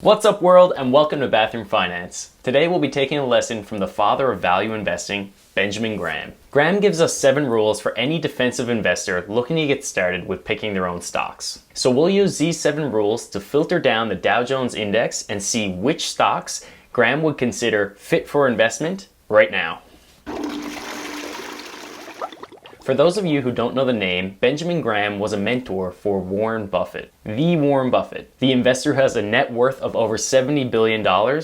What's up world, and welcome to Bathroom Finance. Today we'll be taking a lesson from the father of value investing, Benjamin Graham. Graham gives us 7 rules for any defensive investor looking to get started with picking their own stocks. So we'll use these 7 rules to filter down the Dow Jones Index and see which stocks Graham would consider fit for investment right now. For those of you who don't know the name, Benjamin Graham was a mentor for Warren Buffett. The Warren Buffett, the investor who has a net worth of over $70 billion,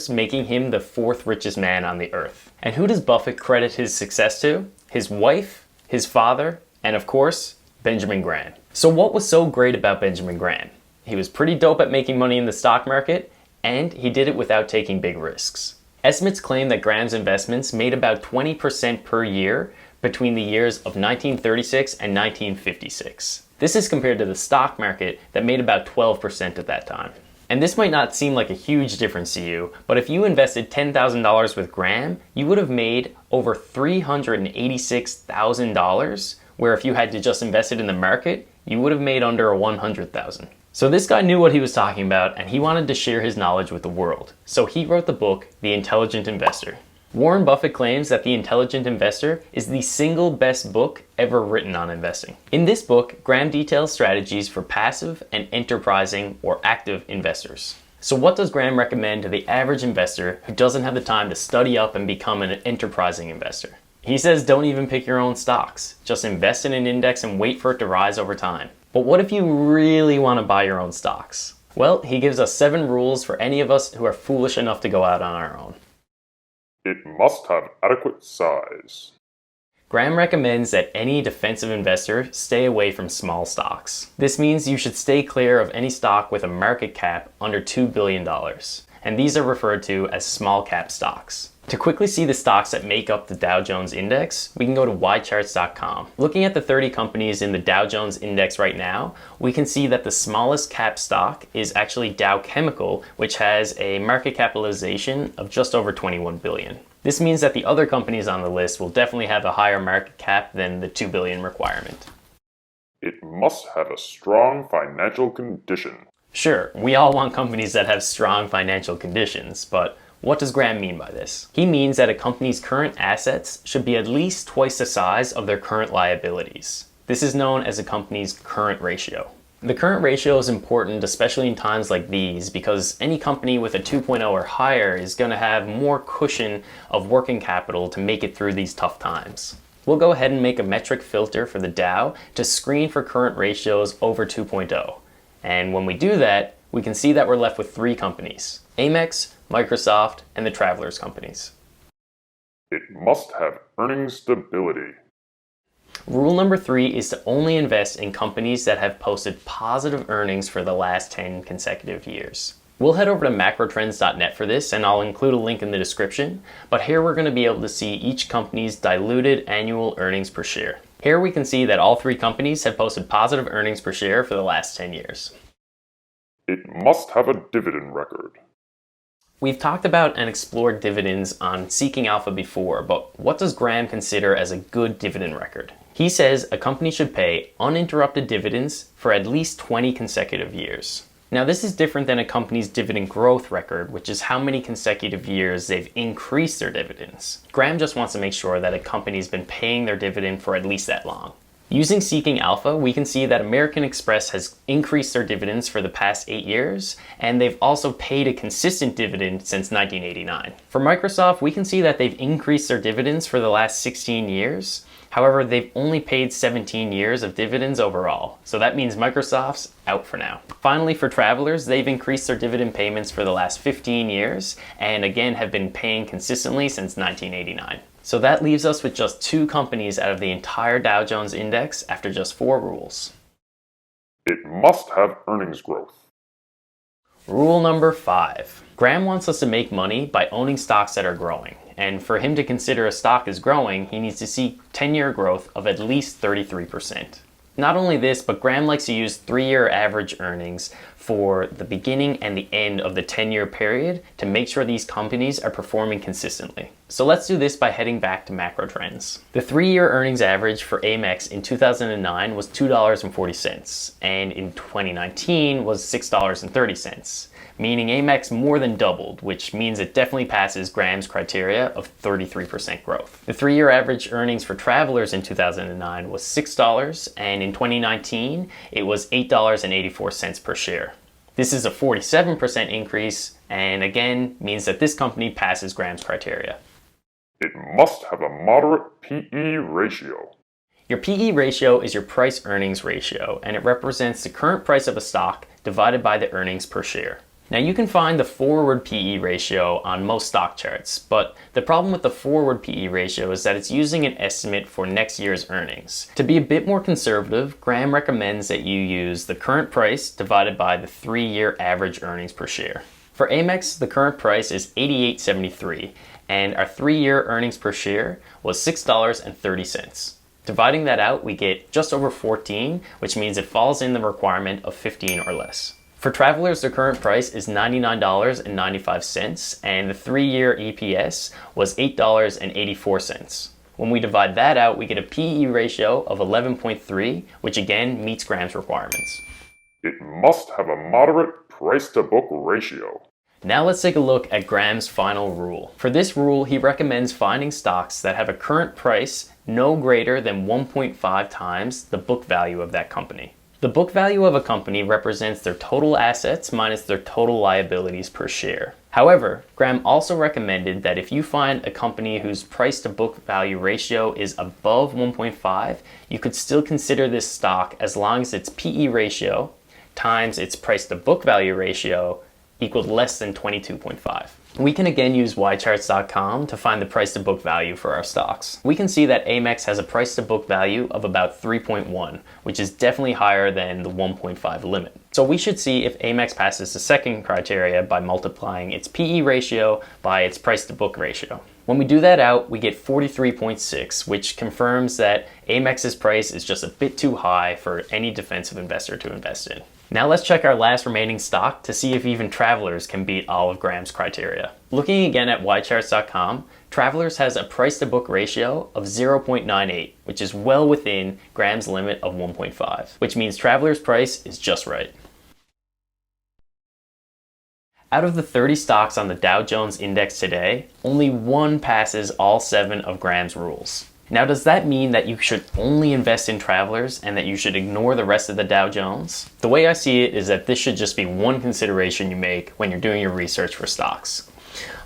making him the 4th richest man on the earth. And who does Buffett credit his success to? His wife, his father, and of course, Benjamin Graham. So what was so great about Benjamin Graham? He was pretty dope at making money in the stock market, and he did it without taking big risks. Estimates claim that Graham's investments made about 20% per year between the years of 1936 and 1956. This is compared to the stock market that made about 12% at that time. And this might not seem like a huge difference to you, but if you invested $10,000 with Graham, you would have made over $386,000, where if you had to just invest it in the market, you would have made under $100,000. So this guy knew what he was talking about, and he wanted to share his knowledge with the world. So he wrote the book, The Intelligent Investor. Warren Buffett claims that The Intelligent Investor is the single best book ever written on investing. In this book, Graham details strategies for passive and enterprising or active investors. So what does Graham recommend to the average investor who doesn't have the time to study up and become an enterprising investor? He says don't even pick your own stocks. Just invest in an index and wait for it to rise over time. But what if you really want to buy your own stocks? Well, he gives us 7 rules for any of us who are foolish enough to go out on our own. It must have adequate size. Graham recommends that any defensive investor stay away from small stocks. This means you should stay clear of any stock with a market cap under $2 billion, and these are referred to as small cap stocks. To quickly see the stocks that make up the Dow Jones Index, we can go to ycharts.com. Looking at the 30 companies in the Dow Jones Index right now, we can see that the smallest cap stock is actually Dow Chemical, which has a market capitalization of just over $21 billion. This means that the other companies on the list will definitely have a higher market cap than the $2 billion requirement. It must have a strong financial condition. Sure, we all want companies that have strong financial conditions, but what does Graham mean by this? He means that a company's current assets should be at least twice the size of their current liabilities. This is known as a company's current ratio. The current ratio is important, especially in times like these, because any company with a 2.0 or higher is going to have more cushion of working capital to make it through these tough times. We'll go ahead and make a metric filter for the Dow to screen for current ratios over 2.0. And when we do that, we can see that we're left with 3 companies: Amex, Microsoft, and the Travelers companies. It must have earnings stability. Rule number 3 is to only invest in companies that have posted positive earnings for the last 10 consecutive years. We'll head over to macrotrends.net for this, and I'll include a link in the description, but here we're going to be able to see each company's diluted annual earnings per share. Here we can see that all 3 companies have posted positive earnings per share for the last 10 years. It must have a dividend record. We've talked about and explored dividends on Seeking Alpha before, but what does Graham consider as a good dividend record? He says a company should pay uninterrupted dividends for at least 20 consecutive years. Now this is different than a company's dividend growth record, which is how many consecutive years they've increased their dividends. Graham just wants to make sure that a company's been paying their dividend for at least that long. Using Seeking Alpha, we can see that American Express has increased their dividends for the past 8 years, and they've also paid a consistent dividend since 1989. For Microsoft, we can see that they've increased their dividends for the last 16 years. However, they've only paid 17 years of dividends overall, so that means Microsoft's out for now. Finally, for Travelers, they've increased their dividend payments for the last 15 years, and again have been paying consistently since 1989. So that leaves us with just 2 companies out of the entire Dow Jones Index after just 4 rules. It must have earnings growth. Rule number 5. Graham wants us to make money by owning stocks that are growing. And for him to consider a stock is growing, he needs to see 10-year growth of at least 33%. Not only this, but Graham likes to use 3-year average earnings for the beginning and the end of the 10-year period to make sure these companies are performing consistently. So let's do this by heading back to macro trends. The 3-year earnings average for Amex in 2009 was $2.40, and in 2019 was $6.30. meaning Amex more than doubled, which means it definitely passes Graham's criteria of 33% growth. The 3-year average earnings for Travelers in 2009 was $6, and in 2019, it was $8.84 per share. This is a 47% increase, and again, means that this company passes Graham's criteria. It must have a moderate PE ratio. Your PE ratio is your price-earnings ratio, and it represents the current price of a stock divided by the earnings per share. Now you can find the forward PE ratio on most stock charts, but the problem with the forward PE ratio is that it's using an estimate for next year's earnings. To be a bit more conservative, Graham recommends that you use the current price divided by the 3-year average earnings per share. For Amex, the current price is $88.73, and our 3-year earnings per share was $6.30. Dividing that out, we get just over 14, which means it falls in the requirement of 15 or less. For Travelers, the current price is $99.95, and the 3-year EPS was $8.84. When we divide that out, we get a PE ratio of 11.3, which again meets Graham's requirements. It must have a moderate price-to-book ratio. Now let's take a look at Graham's final rule. For this rule, he recommends finding stocks that have a current price no greater than 1.5 times the book value of that company. The book value of a company represents their total assets minus their total liabilities per share. However, Graham also recommended that if you find a company whose price to book value ratio is above 1.5, you could still consider this stock as long as its PE ratio times its price to book value ratio equaled less than 22.5. We can again use ycharts.com to find the price to book value for our stocks. We can see that Amex has a price to book value of about 3.1, which is definitely higher than the 1.5 limit. So we should see if Amex passes the second criteria by multiplying its PE ratio by its price to book ratio. When we do that out, we get 43.6, which confirms that Amex's price is just a bit too high for any defensive investor to invest in. Now let's check our last remaining stock to see if even Travelers can beat all of Graham's criteria. Looking again at ycharts.com, Travelers has a price to book ratio of 0.98, which is well within Graham's limit of 1.5, which means Travelers' price is just right. Out of the 30 stocks on the Dow Jones Index today, only one passes all 7 of Graham's rules. Now, does that mean that you should only invest in Travelers and that you should ignore the rest of the Dow Jones? The way I see it is that this should just be one consideration you make when you're doing your research for stocks.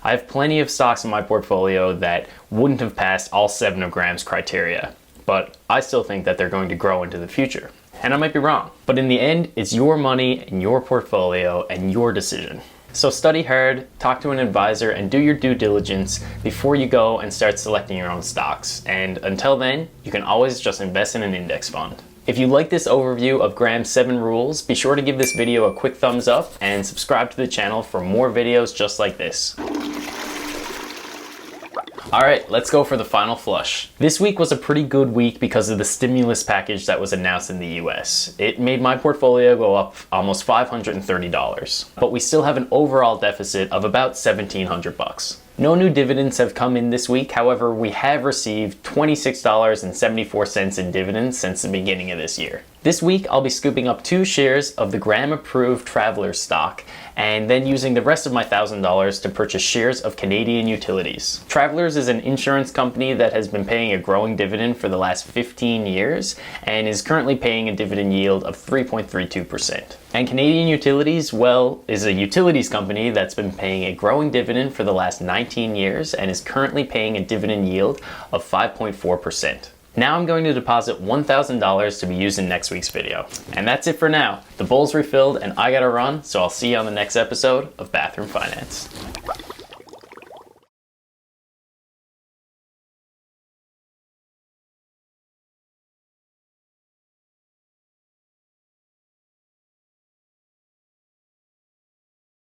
I have plenty of stocks in my portfolio that wouldn't have passed all 7 of Graham's criteria, but I still think that they're going to grow into the future. And I might be wrong. But in the end, it's your money and your portfolio and your decision. So study hard, talk to an advisor, and do your due diligence before you go and start selecting your own stocks. And until then, you can always just invest in an index fund. If you like this overview of Graham's 7 rules, be sure to give this video a quick thumbs up and subscribe to the channel for more videos just like this. Alright, let's go for the final flush. This week was a pretty good week because of the stimulus package that was announced in the US. It made my portfolio go up almost $530, but we still have an overall deficit of about $1,700. No new dividends have come in this week, however, we have received $26.74 in dividends since the beginning of this year. This week, I'll be scooping up 2 shares of the Graham-approved Travelers stock, and then using the rest of my $1,000 to purchase shares of Canadian Utilities. Travelers is an insurance company that has been paying a growing dividend for the last 15 years, and is currently paying a dividend yield of 3.32%. And Canadian Utilities, well, is a utilities company that's been paying a growing dividend for the last 19 years, and is currently paying a dividend yield of 5.4%. Now I'm going to deposit $1,000 to be used in next week's video. And that's it for now. The bowl's refilled and I gotta run, so I'll see you on the next episode of Bathroom Finance.